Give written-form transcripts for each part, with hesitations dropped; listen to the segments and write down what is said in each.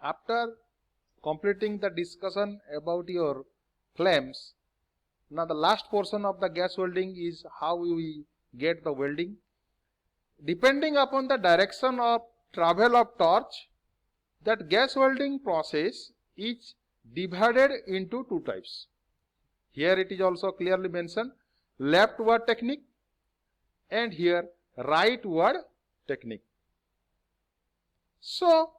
After completing the discussion about your flames, now the last portion of the gas welding is how we get the welding. Depending upon the direction of travel of torch, that gas welding process is divided into two types. Here it is also clearly mentioned, leftward technique and here rightward technique. So,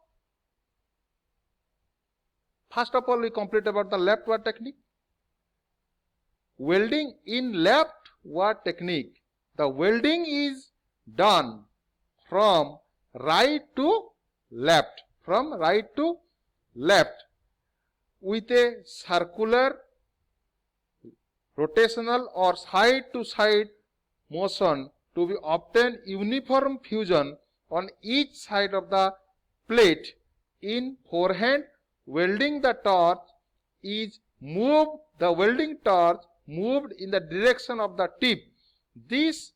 first of all, we complete about the leftward technique. Welding in leftward technique, the welding is done from right to left, with a circular, rotational or side to side motion to be obtain uniform fusion on each side of the plate. In forehand welding, the torch is moved, the welding torch moved in the direction of the tip. This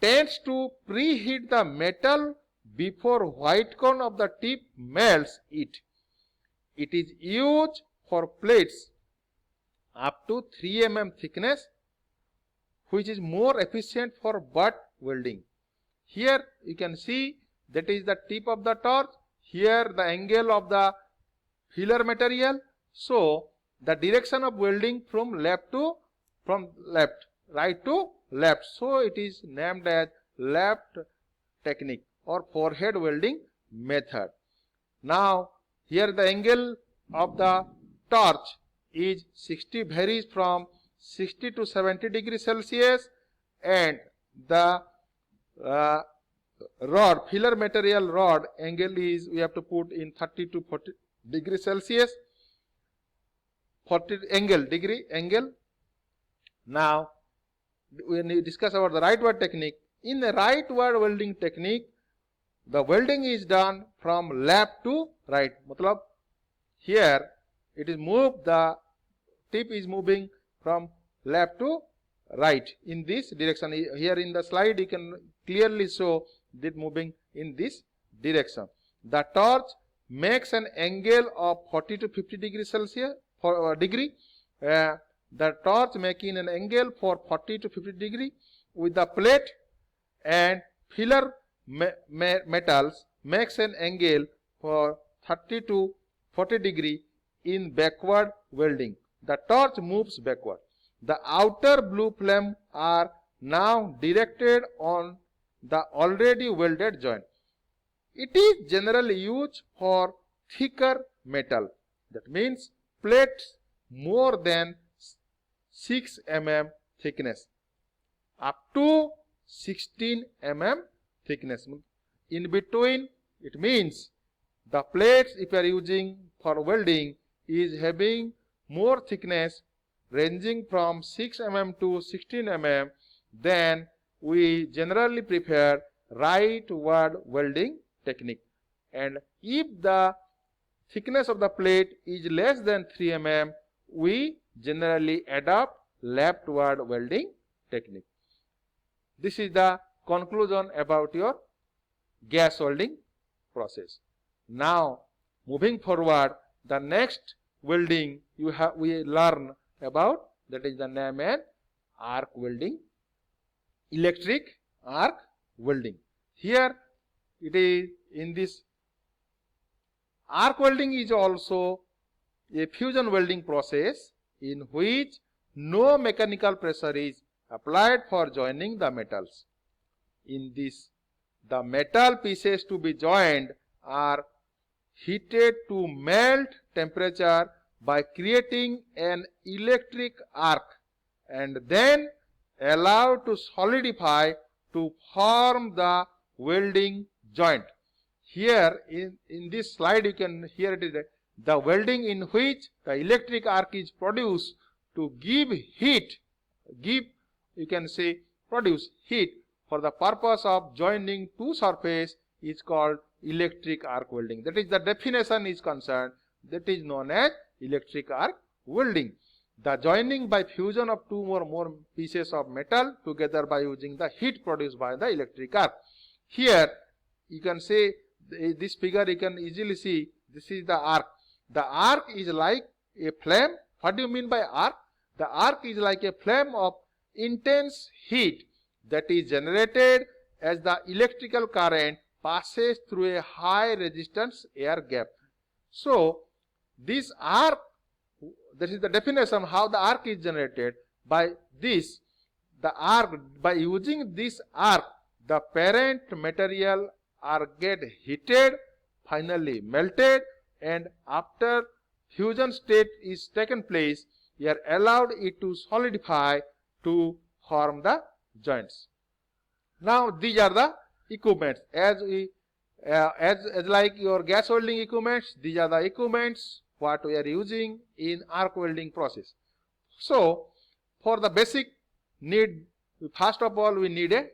tends to preheat the metal before white cone of the tip melts it. It is used for plates up to 3 mm thickness, which is more efficient for butt welding. Here you can see that is the tip of the torch, here the angle of the filler material. So the direction of welding from right to left. So it is named as left technique or forehead welding method. Now here the angle of the torch is varies from 60 to 70 degrees Celsius, and the filler material rod angle is, we have to put in 30 to 40 degrees Celsius, 40 angle. Now when we discuss about the rightward technique, in the rightward welding technique, the welding is done from left to right. Matlab, here it is moved, the tip is moving from left to right in this direction. Here in the slide you can clearly show it moving in this direction. The torch makes an angle of 40 to 50 degrees Celsius the torch making an angle for 40 to 50 degree with the plate, and filler metals makes an angle for 30 to 40 degree in backward welding. The torch moves backward. The outer blue flame are now directed on the already welded joint. It is generally used for thicker metal, that means plates more than 6 mm thickness up to 16 mm thickness. In between, it means the plates if you are using for welding is having more thickness ranging from 6 mm to 16 mm, then we generally prefer rightward welding technique. And if the thickness of the plate is less than 3 mm, we generally adopt leftward welding technique. This is the conclusion about your gas welding process. Now moving forward, the next welding we learn about, that is the name and arc welding, electric arc welding. Here it is in this arc welding is also a fusion welding process in which no mechanical pressure is applied for joining the metals. In this, the metal pieces to be joined are heated to melt temperature by creating an electric arc and then allowed to solidify to form the welding joint. Here in this slide you can hear it is the welding in which the electric arc is produced to give heat, produce heat for the purpose of joining two surfaces is called electric arc welding. That is, the definition is concerned, that is known as electric arc welding. The joining by fusion of two or more pieces of metal together by using the heat produced by the electric arc. Here you can say this figure, you can easily see This is the arc. The arc is like a flame. What do you mean by arc? The arc is like a flame of intense heat that is generated as the electrical current passes through a high resistance air gap. So this arc, that is the definition how the arc is generated. By this, the arc, by using this arc, the parent material are get heated, finally melted, and after fusion state is taken place, we are allowed it to solidify to form the joints. Now these are the equipments. As like your gas welding equipments, these are the equipments what we are using in arc welding process. So for the basic need, first of all we need a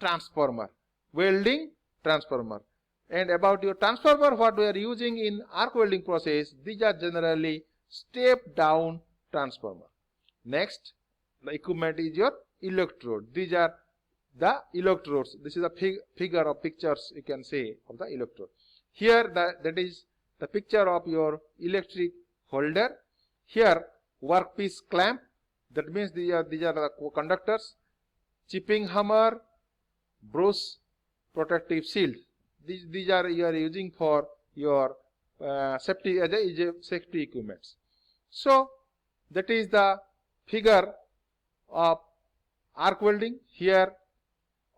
transformer, welding transformer. And about your transformer, what we are using in arc welding process, these are generally step down transformer. Next, the equipment is your electrode. These are the electrodes. This is a figure of pictures you can say of the electrode. Here that is the picture of your electric holder. Here workpiece clamp. That means these are the conductors. Chipping hammer, brush protective shield. These are you are using for your safety as a safety equipments. So that is the figure of arc welding. Here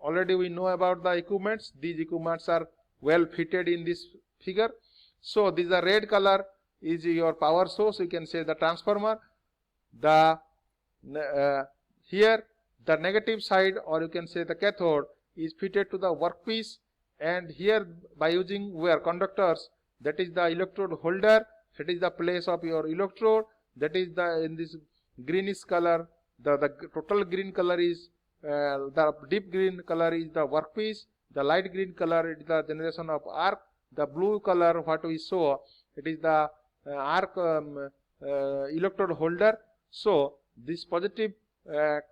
already we know about the equipments. These equipments are well fitted in this figure. So this the red color is your power source. You can say the transformer. The here the negative side, or you can say the cathode, is fitted to the workpiece, and here by using wire conductors, that is the electrode holder, that is the place of your electrode, that is the in this greenish color, the total green color is the deep green color is the workpiece, the light green color is the generation of arc, the blue color what we saw, it is the arc electrode holder. So this positive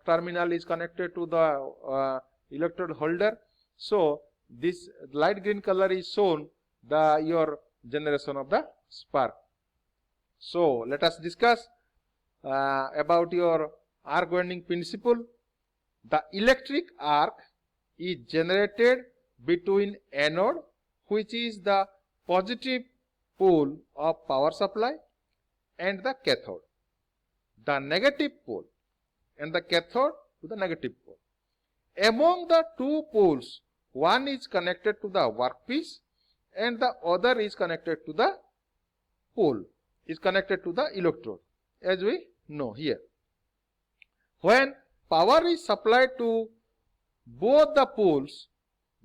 terminal is connected to the electrode holder. So this light green color is shown the your generation of the spark. So let us discuss about your arc welding principle. The electric arc is generated between anode, which is the positive pole of power supply, and the cathode, the negative pole, and the cathode to the negative pole. Among the two poles, one is connected to the workpiece and the other is connected to the pole, is connected to the electrode, as we know here. When power is supplied to both the poles,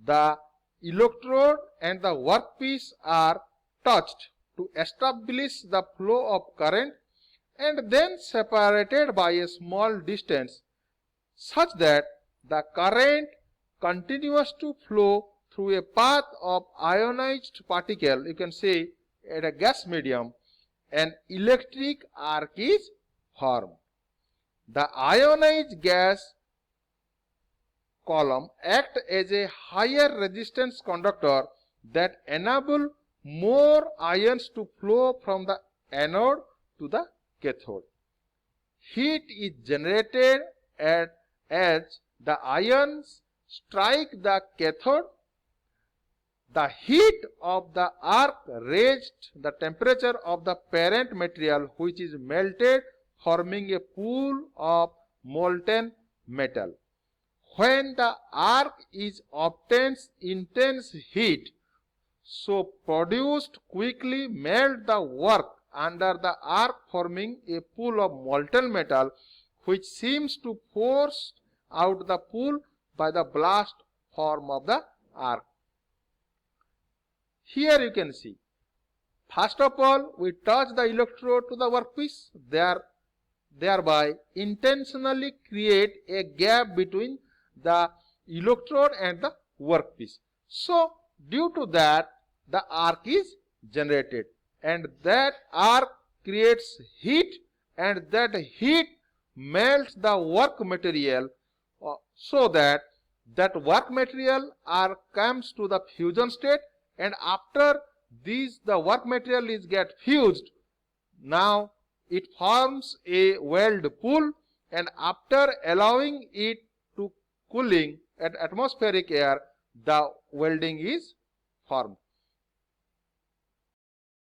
the electrode and the workpiece are touched to establish the flow of current and then separated by a small distance such that the current continues to flow through a path of ionized particle, you can say at a gas medium, an electric arc is formed. The ionized gas column act as a higher resistance conductor that enable more ions to flow from the anode to the cathode. Heat is generated as the ions strike the cathode. The heat of the arc raised the temperature of the parent material, which is melted, forming a pool of molten metal. When the arc is obtains intense heat, so produced quickly melt the work under the arc, forming a pool of molten metal, which seems to force out the pool by the blast form of the arc. Here you can see, first of all we touch the electrode to the workpiece, thereby intentionally create a gap between the electrode and the workpiece. So due to that, the arc is generated, and that arc creates heat, and that heat melts the work material, so that work material comes to the fusion state, and after the work material is get fused. Now it forms a weld pool, and after allowing it to cooling at atmospheric air, the welding is formed.